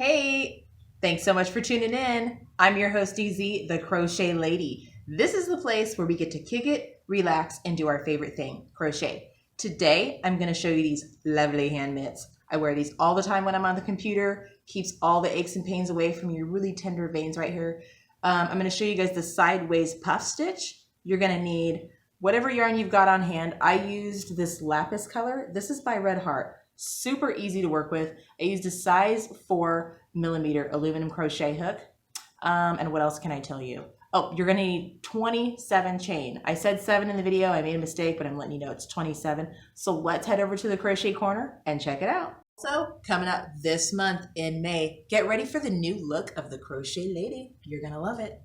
Hey, thanks so much for tuning in. I'm your host, DZ, the Crochet Lady. This is the place where we get to kick it, relax, and do our favorite thing, crochet. Today, I'm going to show you these lovely hand mitts. I wear these all the time when I'm on the computer, keeps all the aches and pains away from your really tender veins right here. I'm going to show you guys the sideways puff stitch. You're going to need whatever yarn you've got on hand. I used this lapis color. This is by Red Heart. Super easy to work with. I used a size 4mm aluminum crochet hook. And what else can I tell you? Oh, you're gonna need 27 chain. I said 7 in the video, I made a mistake, but I'm letting you know it's 27. So let's head over to the crochet corner and check it out. So coming up this month in May, get ready for the new look of the Crochet Lady. You're gonna love it.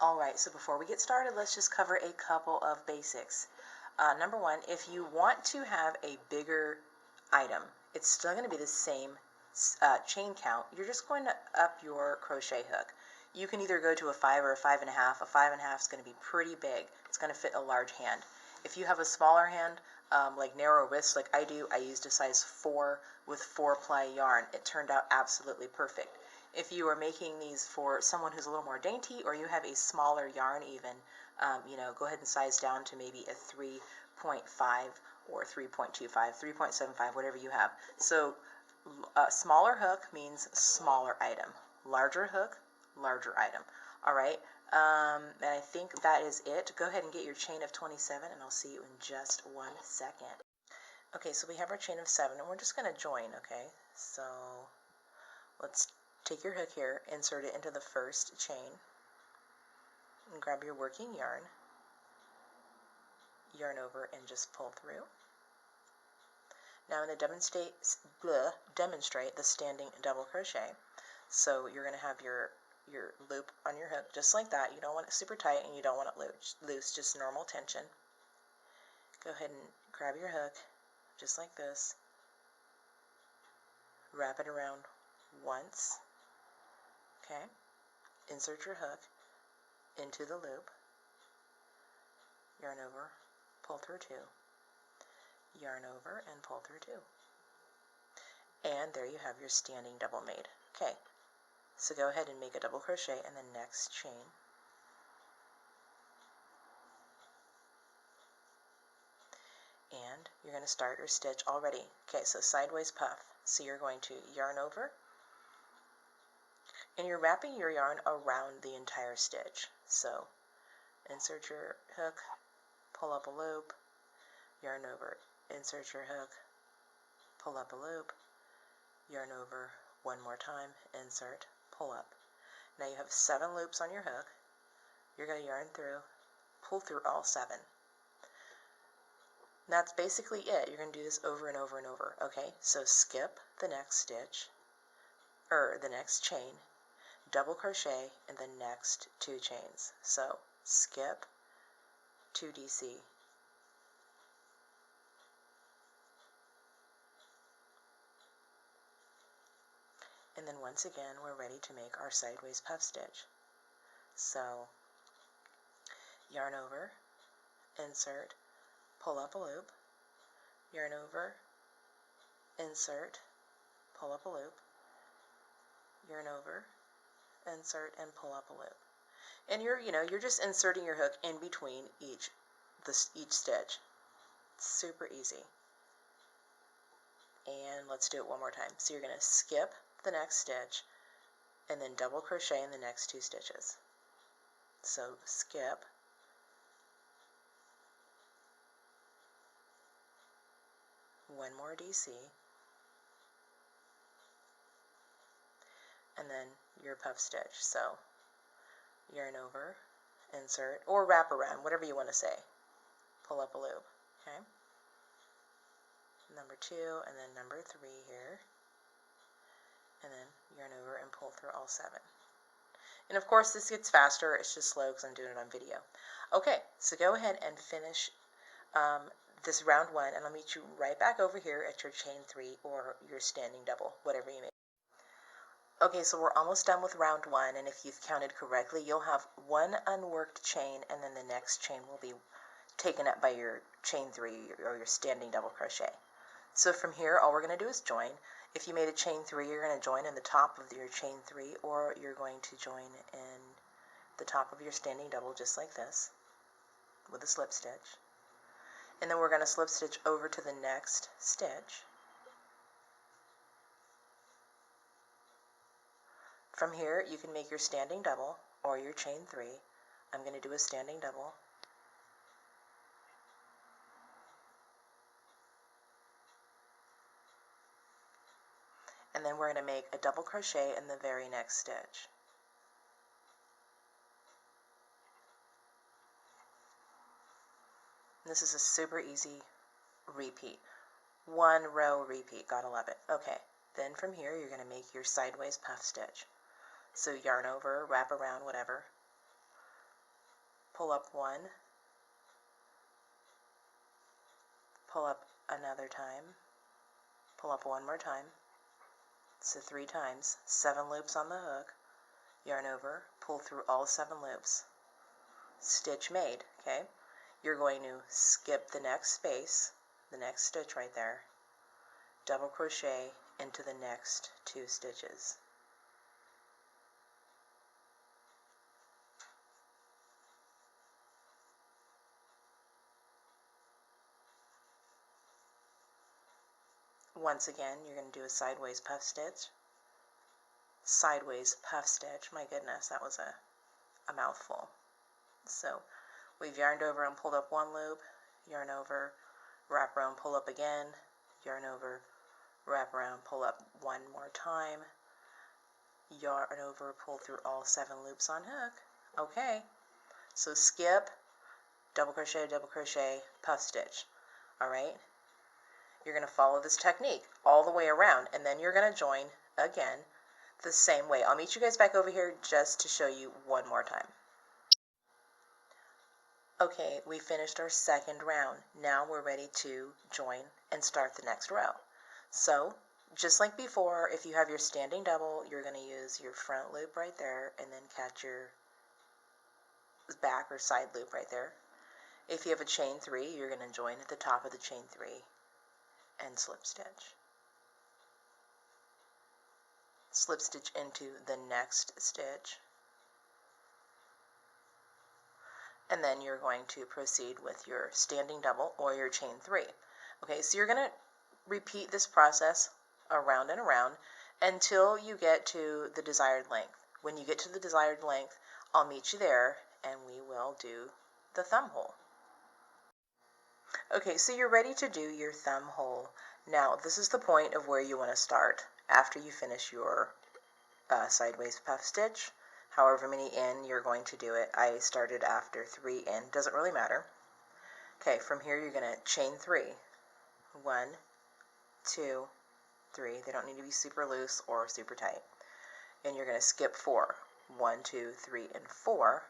All right, so before we get started, let's just cover a couple of basics. Number one, if you want to have a bigger item, it's still going to be the same chain count. You're just going to up your crochet hook. You can either go to a 5 or a 5.5. A 5.5 is going to be pretty big. It's going to fit a large hand. If you have a smaller hand, like narrow wrists like I do, I used a size 4 with 4-ply yarn. It turned out absolutely perfect. If you are making these for someone who's a little more dainty, or you have a smaller yarn even, go ahead and size down to maybe a 3.5 or 3.25, 3.75, whatever you have. So smaller hook means smaller item. Larger hook, larger item. All right, and I think that is it. Go ahead and get your chain of 27, and I'll see you in just 1 second. Okay, so we have our chain of 7, and we're just going to join, okay? So let's take your hook here, insert it into the first chain, and grab your working yarn, yarn over, and just pull through. Now I'm going to demonstrate the standing double crochet. So you're going to have your loop on your hook just like that. You don't want it super tight and you don't want it loose, just normal tension. Go ahead and grab your hook just like this. Wrap it around once. Okay, insert your hook into the loop, yarn over, pull through 2, yarn over, and pull through 2. And there you have your standing double made. Okay, so go ahead and make a double crochet in the next chain. And you're going to start your stitch already. Okay, so sideways puff. So you're going to yarn over, and you're wrapping your yarn around the entire stitch. So insert your hook, pull up a loop, yarn over, insert your hook, pull up a loop, yarn over, one more time, insert, pull up. Now you have 7 loops on your hook. You're going to yarn through, pull through all 7. And that's basically it. You're going to do this over and over and over. Okay, so skip the next stitch, or the next chain, double crochet in the next 2 chains. So skip 2DC, and then once again we're ready to make our sideways puff stitch. So yarn over, insert, pull up a loop, yarn over, insert, pull up a loop, yarn over, insert, and pull up a loop. And you're just inserting your hook in between each stitch. Super easy. And let's do it one more time. So you're going to skip the next stitch and then double crochet in the next 2 stitches. So skip, one more DC, and then your puff stitch. So yarn over, insert, or wrap around, whatever you want to say. Pull up a loop, okay? Number 2, and then number 3 here, and then yarn over and pull through all 7. And of course this gets faster, it's just slow because I'm doing it on video. Okay, so go ahead and finish this round 1, and I'll meet you right back over here at your chain 3 or your standing double, whatever you make. Okay, so we're almost done with round 1, and if you've counted correctly, you'll have 1 unworked chain, and then the next chain will be taken up by your chain 3 or your standing double crochet. So from here, all we're going to do is join. If you made a chain 3, you're going to join in the top of your chain 3, or you're going to join in the top of your standing double just like this with a slip stitch. And then we're going to slip stitch over to the next stitch. From here, you can make your standing double or your chain 3. I'm going to do a standing double. And then we're going to make a double crochet in the very next stitch. This is a super easy repeat. 1 row repeat, gotta love it. Okay, then from here you're going to make your sideways puff stitch. So yarn over, wrap around, whatever. Pull up 1, pull up another time, pull up 1 more time. So 3 times, 7 loops on the hook, yarn over, pull through all 7 loops. Stitch made, okay? You're going to skip the next space, the next stitch right there, double crochet into the next 2 stitches. Once again, you're going to do a sideways puff stitch. Sideways puff stitch, my goodness, that was a mouthful. So we've yarned over and pulled up 1 loop, yarn over, wrap around, pull up again, yarn over, wrap around, pull up 1 more time, yarn over, pull through all 7 loops on hook. Okay, so skip, double crochet, puff stitch. All right, you're going to follow this technique all the way around, and then you're going to join again the same way. I'll meet you guys back over here just to show you one more time. Okay, we finished our second round. Now we're ready to join and start the next row. So, just like before, if you have your standing double, you're going to use your front loop right there and then catch your back or side loop right there. If you have a chain 3, you're going to join at the top of the chain 3 and slip stitch. Slip stitch into the next stitch. And then you're going to proceed with your standing double or your chain 3. Okay, so you're going to repeat this process around and around until you get to the desired length. When you get to the desired length, I'll meet you there and we will do the thumb hole. Okay, so you're ready to do your thumb hole. Now, this is the point of where you want to start after you finish your sideways puff stitch. However many in you're going to do it. I started after 3 in, doesn't really matter. Okay, from here you're going to chain 3. 1, 2, 3. They don't need to be super loose or super tight. And you're going to skip 4. 1, 2, 3, and 4.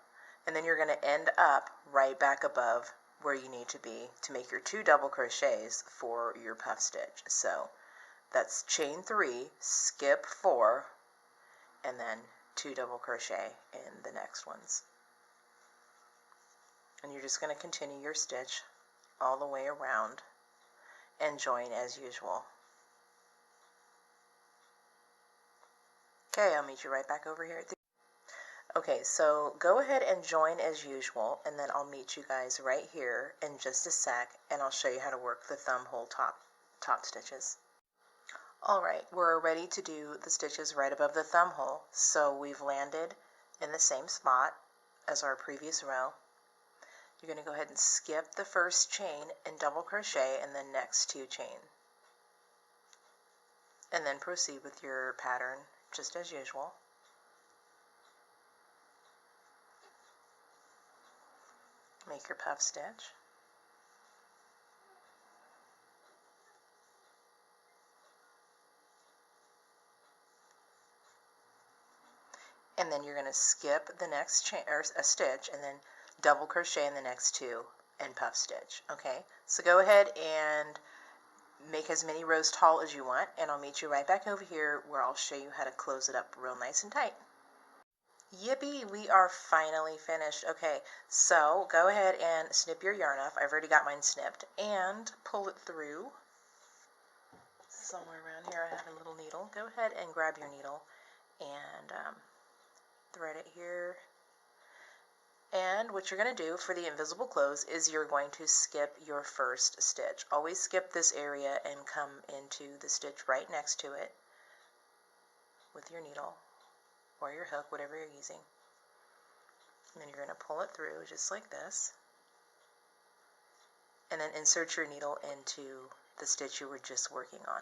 And then you're going to end up right back above where you need to be to make your 2 double crochets for your puff stitch. So that's chain 3, skip 4, and then 2 double crochet in the next ones. And you're just going to continue your stitch all the way around and join as usual. Okay, I'll meet you right back over here at the... Okay, so go ahead and join as usual, and then I'll meet you guys right here in just a sec, and I'll show you how to work the thumb hole top stitches. Alright, we're ready to do the stitches right above the thumb hole. So we've landed in the same spot as our previous row. You're going to go ahead and skip the first chain and double crochet in the next 2 chain. And then proceed with your pattern just as usual. Make your puff stitch. And then you're going to skip the next chain or a stitch and then double crochet in the next 2 and puff stitch. Okay, so go ahead and make as many rows tall as you want, and I'll meet you right back over here where I'll show you how to close it up real nice and tight. Yippee, we are finally finished. Okay, so go ahead and snip your yarn off. I've already got mine snipped, and pull it through somewhere around here I have a little needle. Go ahead and grab your needle and thread it here. And what you're going to do for the invisible clothes is you're going to skip your first stitch. Always skip this area and come into the stitch right next to it with your needle or your hook, whatever you're using. And then you're going to pull it through just like this. And then insert your needle into the stitch you were just working on.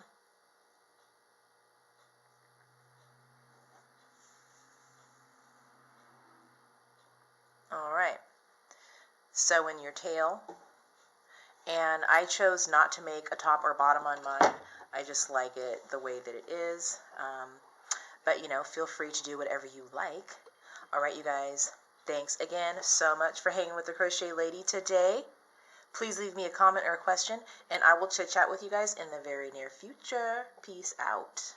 Alright, sew in your tail, and I chose not to make a top or bottom on mine. I just like it the way that it is, but you know, feel free to do whatever you like. Alright you guys, thanks again so much for hanging with the Crochet Lady today. Please leave me a comment or a question, and I will chit chat with you guys in the very near future. Peace out.